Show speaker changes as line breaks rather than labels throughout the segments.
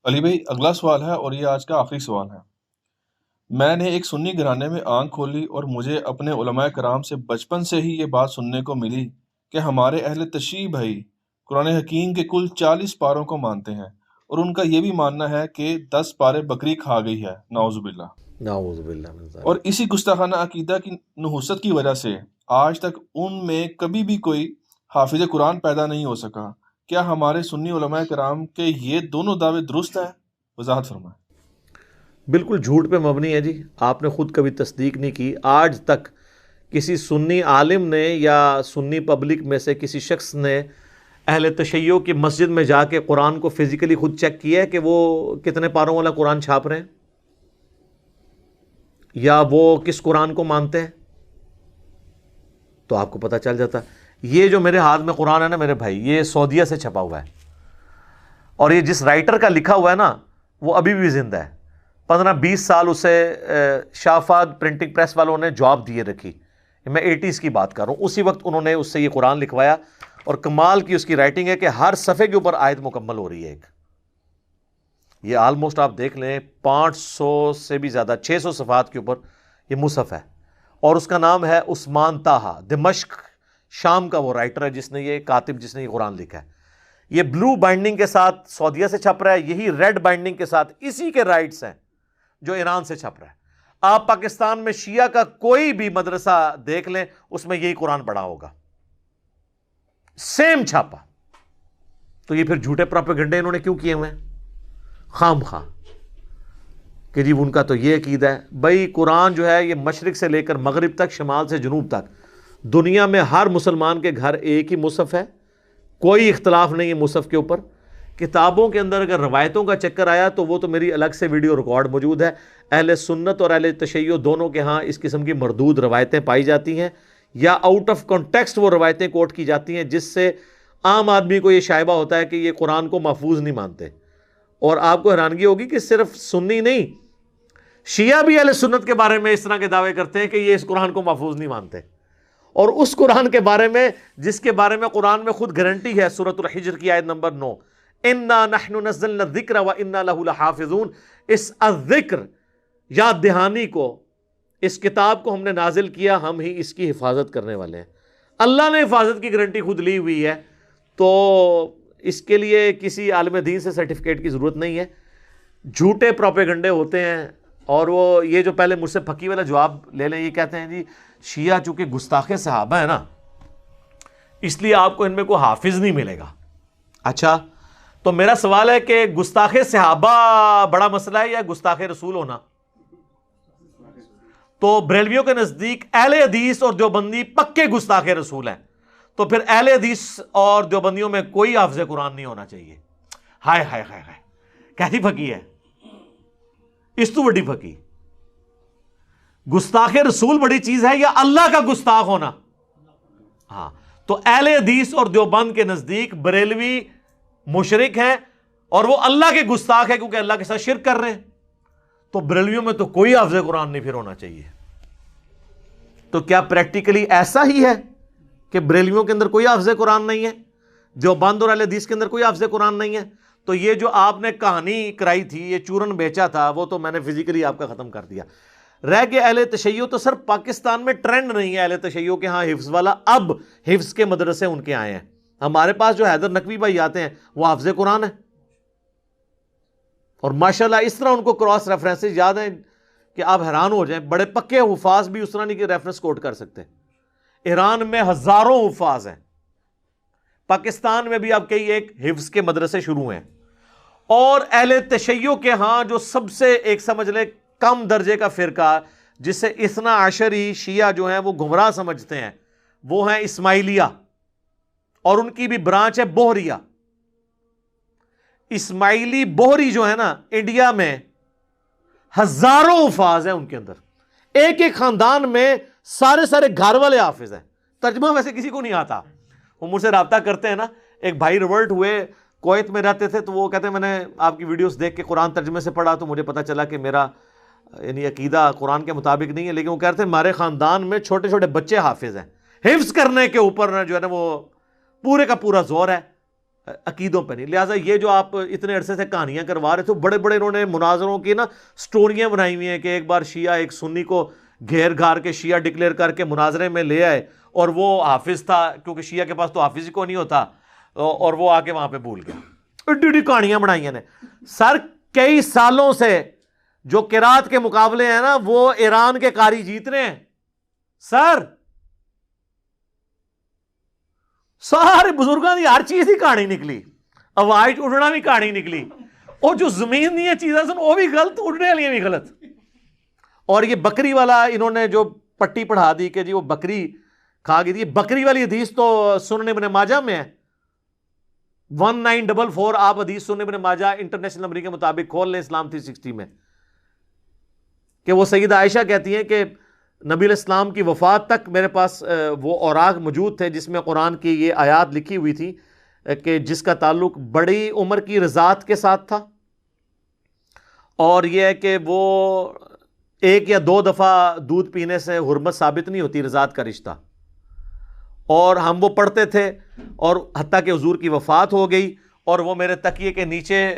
علی بھائی، اگلا سوال ہے اور یہ آج کا آخری سوال ہے۔ میں نے ایک سنی گھرانے میں آنکھ کھولی اور مجھے اپنے علماء کرام سے بچپن سے ہی یہ بات سننے کو ملی کہ ہمارے اہل تشیع بھائی قرآن حکیم کے کل 40 پاروں کو مانتے ہیں، اور ان کا یہ بھی ماننا ہے کہ 10 پارے بکری کھا گئی ہے، نعوذ باللہ۔
نعوذ باللہ من
اور
ذالک۔
اسی گستاخانہ عقیدہ کی نحوست کی وجہ سے آج تک ان میں کبھی بھی کوئی حافظ قرآن پیدا نہیں ہو سکا۔ کیا ہمارے سنی علماء کرام کے یہ دونوں دعوے درست ہیں؟ وضاحت فرمائیں۔
بالکل جھوٹ پہ مبنی ہے جی، آپ نے خود کبھی تصدیق نہیں کی۔ آج تک کسی سنی عالم نے یا سنی پبلک میں سے کسی شخص نے اہل تشیع کی مسجد میں جا کے قرآن کو فزیکلی خود چیک کیا ہے کہ وہ کتنے پاروں والا قرآن چھاپ رہے ہیں یا وہ کس قرآن کو مانتے ہیں؟ تو آپ کو پتہ چل جاتا۔ یہ جو میرے ہاتھ میں قرآن ہے نا میرے بھائی، یہ سعودیہ سے چھپا ہوا ہے، اور یہ جس رائٹر کا لکھا ہوا ہے نا وہ ابھی بھی زندہ ہے۔ 15-20 سال اسے شافاد پرنٹنگ پریس والوں نے جاب دیے رکھی، میں 80s کی بات کر رہا ہوں۔ اسی وقت انہوں نے اس سے یہ قرآن لکھوایا، اور کمال کی اس کی رائٹنگ ہے کہ ہر صفحے کے اوپر آیت مکمل ہو رہی ہے ایک۔ یہ آلموسٹ آپ دیکھ لیں 500 سے بھی زیادہ، 600 صفحات کے اوپر یہ مصحف ہے، اور اس کا نام ہے عثمان طٰہٰ، دمشق شام کا وہ رائٹر ہے جس نے یہ کاتب جس نے یہ قرآن لکھا ہے۔ یہ بلو بائنڈنگ کے ساتھ سعودیہ سے چھپ رہا ہے، یہی ریڈ بائنڈنگ کے ساتھ اسی کے رائٹس ہیں جو ایران سے چھپ رہا ہے۔ آپ پاکستان میں شیعہ کا کوئی بھی مدرسہ دیکھ لیں، اس میں یہی قرآن پڑھا ہوگا، سیم چھاپا۔ تو یہ پھر جھوٹے پروپیگنڈے انہوں نے کیوں کیے ہوئے ہیں خام خواہ کہ جی ان کا تو یہ عقیدہ ہے؟ بھائی قرآن جو ہے یہ مشرق سے لے کر مغرب تک، شمال سے جنوب تک، دنیا میں ہر مسلمان کے گھر ایک ہی مصحف ہے، کوئی اختلاف نہیں ہے مصحف کے اوپر۔ کتابوں کے اندر اگر روایتوں کا چکر آیا تو وہ تو میری الگ سے ویڈیو ریکارڈ موجود ہے۔ اہل سنت اور اہل تشیع دونوں کے ہاں اس قسم کی مردود روایتیں پائی جاتی ہیں، یا آؤٹ آف کانٹیکسٹ وہ روایتیں کوٹ کی جاتی ہیں جس سے عام آدمی کو یہ شائبہ ہوتا ہے کہ یہ قرآن کو محفوظ نہیں مانتے۔ اور آپ کو حیرانگی ہوگی کہ صرف سنی نہیں، شیعہ بھی اہل سنت کے بارے میں اس طرح کے دعوے کرتے ہیں کہ یہ اس قرآن کو محفوظ نہیں مانتے، اور اس قرآن کے بارے میں جس کے بارے میں قرآن میں خود گارنٹی ہے، سورۃ الحجر کی آیت نمبر 9، اِنَّا نَحْنُ نَزَّلْنَا الذِّكْرَ وَإِنَّا لَهُ لَحَافِظُونَ، اس الذکر یاد دہانی کو، اس کتاب کو ہم نے نازل کیا، ہم ہی اس کی حفاظت کرنے والے ہیں۔ اللہ نے حفاظت کی گارنٹی خود لی ہوئی ہے، تو اس کے لیے کسی عالم دین سے سرٹیفکیٹ کی ضرورت نہیں ہے۔ جھوٹے پروپیگنڈے ہوتے ہیں، اور وہ یہ جو پہلے مجھ سے پھکی والا جواب لے لیں، یہ کہتے ہیں جی شیعہ چونکہ گستاخ صحابہ ہے نا اس لیے آپ کو ان میں کوئی حافظ نہیں ملے گا۔ اچھا، تو میرا سوال ہے کہ گستاخ صحابہ بڑا مسئلہ ہے یا گستاخ رسول ہونا؟ تو بریلویوں کے نزدیک اہل حدیث اور دیوبندی پکے گستاخ رسول ہیں، تو پھر اہل حدیث اور دیوبندیوں میں کوئی حافظ قرآن نہیں ہونا چاہیے۔ ہائے ہائے ہائے ہائے، کیسی پھکی ہے اس تو بڑی پھکی؟ گستاخ رسول بڑی چیز ہے یا اللہ کا گستاخ ہونا؟ ہاں، تو اہل حدیث اور دیوبند کے نزدیک بریلوی مشرک ہیں اور وہ اللہ کے گستاخ ہے کیونکہ اللہ کے ساتھ شرک کر رہے ہیں، تو بریلویوں میں تو کوئی حافظ قرآن نہیں پھر ہونا چاہیے۔ تو کیا پریکٹیکلی ایسا ہی ہے کہ بریلویوں کے اندر کوئی حافظ قرآن نہیں ہے، دیوبند اور اہل حدیث کے اندر کوئی حافظ قرآن نہیں ہے؟ تو یہ جو آپ نے کہانی کرائی تھی، یہ چورن بیچا تھا، وہ تو میں نے فزیکلی آپ کا ختم کر دیا۔ رہ گئے اہل تشیع، تو سر پاکستان میں ٹرینڈ نہیں ہے اہل تشیع کے ہاں حفظ والا، اب حفظ کے مدرسے ان کے آئے ہیں۔ ہمارے پاس جو حیدر نقوی بھائی آتے ہیں وہ حافظ قرآن ہے، اور ماشاءاللہ اس طرح ان کو کراس ریفرنسز یاد ہیں کہ آپ حیران ہو جائیں، بڑے پکے حفاظ بھی اس طرح نہیں کہ ریفرنس کوٹ کر سکتے۔ ایران میں ہزاروں حفاظ ہیں، پاکستان میں بھی اب کئی ایک حفظ کے مدرسے شروع ہیں، اور اہل تشیع کے ہاں جو سب سے ایک سمجھ لیں کم درجے کا فرقہ جسے اثنا عشری شیعہ جو ہیں وہ گمراہ سمجھتے ہیں، وہ ہیں اسماعیلیہ، اور ان کی بھی برانچ ہے بوہریہ۔ اسماعیلی بوہری جو ہے نا، انڈیا میں ہزاروں حفاظ ہیں ان کے اندر، ایک ایک خاندان میں سارے گھر والے حافظ ہیں، ترجمہ ویسے کسی کو نہیں آتا۔ وہ مجھ سے رابطہ کرتے ہیں نا، ایک بھائی ریورٹ ہوئے، کویت میں رہتے تھے، تو وہ کہتے ہیں میں نے آپ کی ویڈیوز دیکھ کے قرآن ترجمے سے پڑھا تو مجھے پتا چلا کہ میرا یعنی عقیدہ قرآن کے مطابق نہیں ہے، لیکن وہ کہتے ہیں ہمارے خاندان میں چھوٹے چھوٹے بچے حافظ ہیں، حفظ کرنے کے اوپر جو ہے نا وہ پورے کا پورا زور ہے۔ عقیدوں پہ نہیں. لہٰذا یہ جو آپ اتنے عرصے سے کہانیاں کروا رہے تھے, بڑے بڑے انہوں نے مناظروں کی نا سٹوریاں بنائی ہوئی ہیں کہ ایک بار شیعہ ایک سنی کو گھیر گھار کے شیعہ ڈکلیئر کر کے مناظرے میں لے آئے, اور وہ حافظ تھا, کیونکہ شیعہ کے پاس تو حافظ ہی کو نہیں ہوتا, اور وہ آ کے وہاں پہ بھول گیا. ایڈی ایڈی کہانیاں بنائی ہیں نے. سر کئی سالوں سے جو قرات کے مقابلے ہیں نا وہ ایران کے قاری جیت رہے ہیں سر. سارے بزرگوں کی ہر چیز ہی کہانی نکلی, ہوائی اڑنا بھی کہانی نکلی, اور جو زمین دیا چیزیں سن وہ بھی غلط, اڑنے والی بھی غلط. اور یہ بکری والا انہوں نے جو پٹی پڑھا دی کہ جی وہ بکری کھا گئی تھی, بکری والی حدیث تو سنن ابن ماجہ میں ہے 1944. آپ حدیث سنن ابن ماجہ انٹرنیشنل نمبر کے مطابق کھول لیں اسلام 360 میں, کہ وہ سیدہ عائشہ کہتی ہیں کہ نبی علیہ السلام کی وفات تک میرے پاس وہ اوراق موجود تھے جس میں قرآن کی یہ آیات لکھی ہوئی تھی کہ جس کا تعلق بڑی عمر کی رضاعت کے ساتھ تھا, اور یہ ہے کہ وہ ایک یا دو دفعہ دودھ پینے سے حرمت ثابت نہیں ہوتی, رضاعت کا رشتہ. اور ہم وہ پڑھتے تھے, اور حتیٰ کہ حضور کی وفات ہو گئی اور وہ میرے تکیے کے نیچے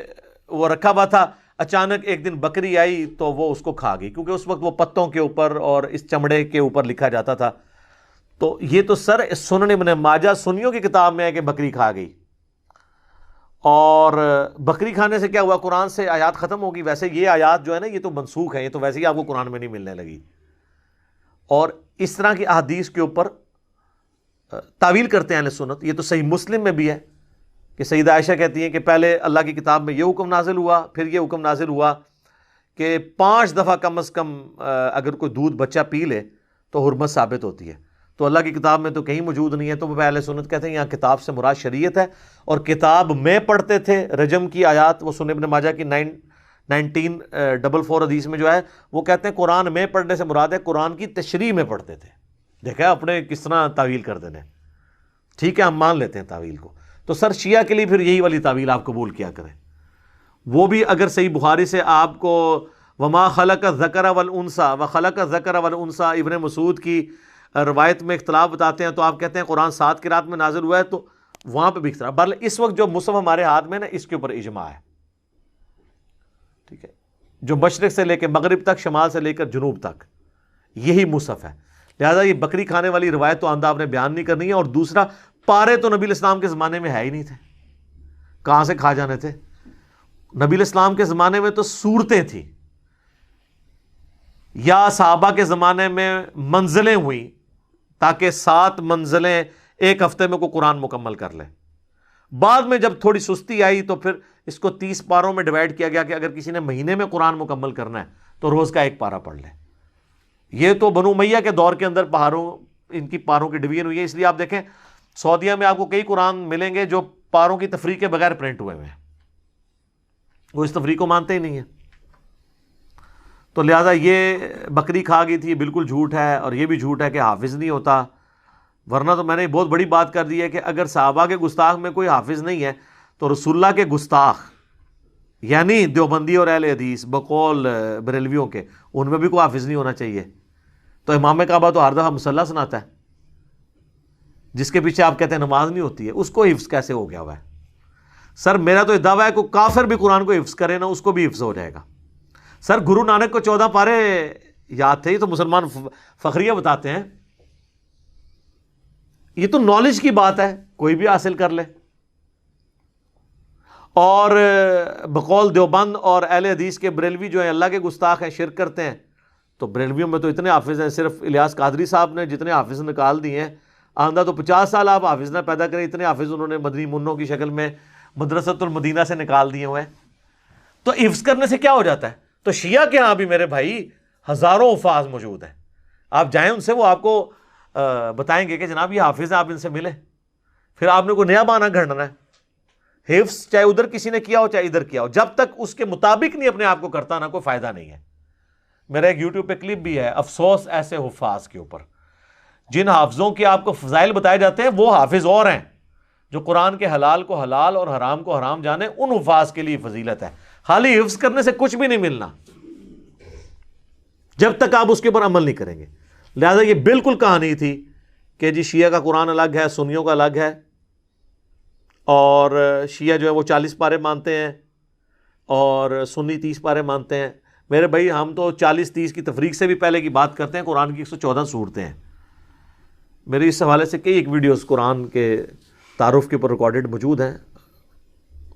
وہ رکھا ہوا تھا. اچانک ایک دن بکری آئی تو وہ اس کو کھا گئی, کیونکہ اس وقت وہ پتوں کے اوپر اور اس چمڑے کے اوپر لکھا جاتا تھا. تو یہ تو سر سنن ابن ماجہ سنیوں کی کتاب میں ہے کہ بکری کھا گئی. اور بکری کھانے سے کیا ہوا, قرآن سے آیات ختم ہوگی. ویسے یہ آیات جو ہے نا یہ تو منسوخ ہے, یہ تو ویسے ہی آپ کو قرآن میں نہیں ملنے لگی. اور اس طرح کی احادیث کے اوپر تعویل کرتے ہیں اہل سنت. یہ تو صحیح مسلم میں بھی ہے کہ سیدہ عائشہ کہتی ہیں کہ پہلے اللہ کی کتاب میں یہ حکم نازل ہوا, پھر یہ حکم نازل ہوا کہ 5 دفعہ کم از کم اگر کوئی دودھ بچہ پی لے تو حرمت ثابت ہوتی ہے. تو اللہ کی کتاب میں تو کہیں موجود نہیں ہے. تو وہ اہل سنت کہتے ہیں یہاں کتاب سے مراد شریعت ہے, اور کتاب میں پڑھتے تھے رجم کی آیات, وہ سنن ابن ماجہ کی 1944 حدیث میں جو ہے وہ کہتے ہیں قرآن میں پڑھنے سے مراد ہے قرآن کی تشریح میں پڑھتے تھے. دیکھا اپنے کس طرح تعویل کر دینے. ٹھیک ہے ہم مان لیتے ہیں تعویل کو. تو سر شیعہ کے لیے پھر یہی والی تعویل آپ قبول کیا کریں. وہ بھی اگر صحیح بخاری سے آپ کو وما خلق الذکر والانثى وخلق الذکر والانثى ابن مسعود کی روایت میں اختلاف بتاتے ہیں, تو آپ کہتے ہیں قرآن 7 قرات میں نازل ہوا ہے, تو وہاں پہ بھی اختلاف. بہرحال اس وقت جو مصحف ہمارے ہاتھ میں نا اس کے اوپر اجماع ہے. ٹھیک ہے, جو مشرق سے لے کے مغرب تک, شمال سے لے کر جنوب تک یہی مصحف ہے. لہٰذا یہ بکری کھانے والی روایت تو آندہ آپ نے بیان نہیں کرنی ہے. اور دوسرا, پارے تو نبی علیہ السلام کے زمانے میں ہے ہی نہیں تھے, کہاں سے کھا جانے تھے. نبی علیہ السلام کے زمانے میں تو صورتیں تھیں, یا صحابہ کے زمانے میں منزلیں ہوئیں تاکہ 7 منزلیں ایک ہفتے میں کوئی قرآن مکمل کر لے. بعد میں جب تھوڑی سستی آئی تو پھر اس کو 30 پاروں میں ڈیوائڈ کیا گیا کہ اگر کسی نے مہینے میں قرآن مکمل کرنا ہے تو روز کا 1 پارہ پڑھ لے. یہ تو بنو امیہ کے دور کے اندر پہاڑوں ان کی پاروں کی ڈویژن ہوئی ہے. اس لیے آپ دیکھیں سعودیہ میں آپ کو کئی قرآن ملیں گے جو پاروں کی تفریق کے بغیر پرنٹ ہوئے ہیں, وہ اس تفریق کو مانتے ہی نہیں ہیں. تو لہٰذا یہ بکری کھا گئی تھی بالکل جھوٹ ہے, اور یہ بھی جھوٹ ہے کہ حافظ نہیں ہوتا. ورنہ تو میں نے بہت بڑی بات کر دی ہے کہ اگر صحابہ کے گستاخ میں کوئی حافظ نہیں ہے تو رسول اللہ کے گستاخ یعنی دیوبندی اور اہل حدیث بقول بریلویوں کے, ان میں بھی کوئی حافظ نہیں ہونا چاہیے. تو امام کعبہ تو ہر دفعہ مصلی سناتا ہے, جس کے پیچھے آپ کہتے ہیں نماز نہیں ہوتی ہے, اس کو حفظ کیسے ہو گیا ہوا ہے. سر میرا تو دعویٰ ہے کہ کافر بھی قرآن کو حفظ کرے نا اس کو بھی حفظ ہو جائے گا. سر گرو نانک کو 14 پارے یاد تھے, یہ تو مسلمان فخریہ بتاتے ہیں. یہ تو نالج کی بات ہے, کوئی بھی حاصل کر لے. اور بقول دیوبند اور اہل حدیث کے بریلوی جو ہیں اللہ کے گستاخ ہیں, شرک کرتے ہیں. تو بریلویوں میں تو اتنے حافظ ہیں, صرف الیاس قادری صاحب نے جتنے حافظ نکال دیے ہیں, آندہ تو 50 سال آپ حافظ نہ پیدا کریں, اتنے حافظ انہوں نے مدنی منوں کی شکل میں مدرسۃ المدینہ سے نکال دیے ہوئے ہیں. تو حفظ کرنے سے کیا ہو جاتا ہے. تو شیعہ کے ہاں بھی میرے بھائی ہزاروں حفاظ موجود ہیں, آپ جائیں ان سے, وہ آپ کو بتائیں گے کہ جناب یہ حافظ ہیں, آپ ان سے ملیں. پھر آپ نے کوئی نیا بہانہ گھڑنا ہے. حفظ چاہے ادھر کسی نے کیا ہو چاہے ادھر کیا ہو, جب تک اس کے مطابق نہیں اپنے آپ کو کرتا نا کوئی فائدہ نہیں ہے. میرا ایک یوٹیوب پہ کلپ بھی ہے, افسوس ایسے حفاظ کے اوپر. جن حافظوں کے آپ کو فضائل بتائے جاتے ہیں وہ حافظ اور ہیں جو قرآن کے حلال کو حلال اور حرام کو حرام جانے. ان حفاظ کے لیے فضیلت ہے, خالی حفظ کرنے سے کچھ بھی نہیں ملنا جب تک آپ اس کے اوپر عمل نہیں کریں گے. لہذا یہ بالکل کہانی تھی کہ جی شیعہ کا قرآن الگ ہے, سنیوں کا الگ ہے. اور شیعہ جو ہے وہ 40 پارے مانتے ہیں اور سنی 30 پارے مانتے ہیں. میرے بھائی ہم تو 40-30 کی تفریق سے بھی پہلے کی بات کرتے ہیں. قرآن کی 114 صورتیں ہیں. میری اس حوالے سے کئی ایک ویڈیوز قرآن کے تعارف کے اوپر ریکارڈڈ موجود ہیں.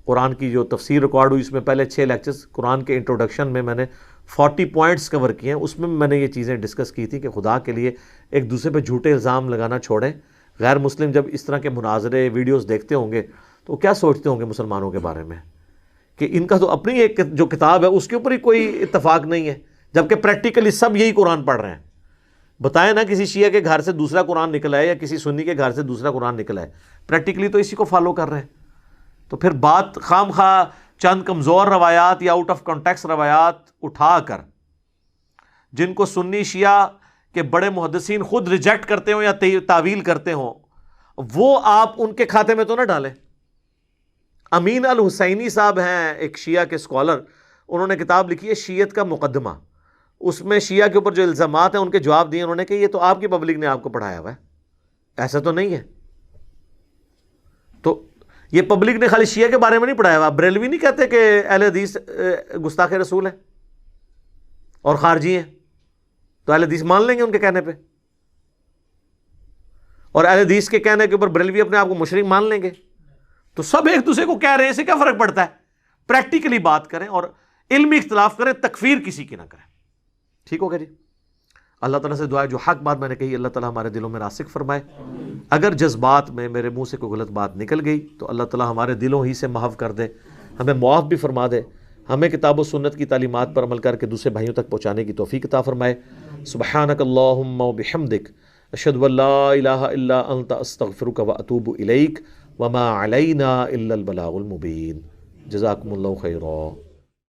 قرآن کی جو تفسیر ریکارڈ ہوئی اس میں پہلے 6 لیکچرز قرآن کے انٹروڈکشن میں میں نے 40 پوائنٹس کور کیے ہیں. اس میں نے یہ چیزیں ڈسکس کی تھی کہ خدا کے لیے ایک دوسرے پہ جھوٹے الزام لگانا چھوڑیں. غیر مسلم جب اس طرح کے مناظرے ویڈیوز دیکھتے ہوں گے تو کیا سوچتے ہوں گے مسلمانوں کے بارے میں کہ ان کا تو اپنی ایک جو کتاب ہے اس کے اوپر ہی کوئی اتفاق نہیں ہے، جبکہ پریکٹیکلی سب یہی قرآن پڑھ رہے ہیں. بتائیں نا کسی شیعہ کے گھر سے دوسرا قرآن نکلا ہے یا کسی سنی کے گھر سے دوسرا قرآن نکلا ہے، پریکٹیکلی تو اسی کو فالو کر رہے ہیں. تو پھر بات خام خواہ چند کمزور روایات یا آؤٹ آف کانٹیکس روایات اٹھا کر جن کو سنی شیعہ کے بڑے محدثین خود ریجیکٹ کرتے ہوں یا تعویل کرتے ہوں، وہ آپ ان کے کھاتے میں تو نہ ڈالیں. امین الحسینی صاحب ہیں ایک شیعہ کے اسکالر، انہوں نے کتاب لکھی ہے شیعت کا مقدمہ. اس میں شیعہ کے اوپر جو الزامات ہیں ان کے جواب دیے انہوں نے کہ یہ تو آپ کی پبلک نے آپ کو پڑھایا ہوا ہے، ایسا تو نہیں ہے. تو یہ پبلک نے خالی شیعہ کے بارے میں نہیں پڑھایا ہوا. بریلوی نہیں کہتے کہ اہل حدیث گستاخ رسول ہیں اور خارجی ہیں، تو اہل حدیث مان لیں گے ان کے کہنے پہ، اور اہل حدیث کے کہنے کے اوپر بریلوی اپنے آپ کو مشرک مان لیں گے. تو سب ایک دوسرے کو کہہ رہے ہیں، اسے کیا فرق پڑتا ہے؟ پریکٹیکلی بات کریں اور علمی اختلاف کریں، تکفیر کسی کی نہ کریں. ٹھیک ہوگا جی. اللہ تعالیٰ سے دعا ہے جو حق بات میں نے کہی اللہ تعالیٰ ہمارے دلوں میں راسخ فرمائے. اگر جذبات میں میرے منہ سے کوئی غلط بات نکل گئی تو اللہ تعالیٰ ہمارے دلوں ہی سے محو کر دے، ہمیں معاف بھی فرما دے، ہمیں کتاب و سنت کی تعلیمات پر عمل کر کے دوسرے بھائیوں تک پہنچانے کی توفیق عطا فرمائے. سبحانک اللہم و بحمدک اشہد ان لا الہ الا انت استغفرک و اتوب الیک وما علینا الا البلاغ المبین. جزاکم اللہ خیرا.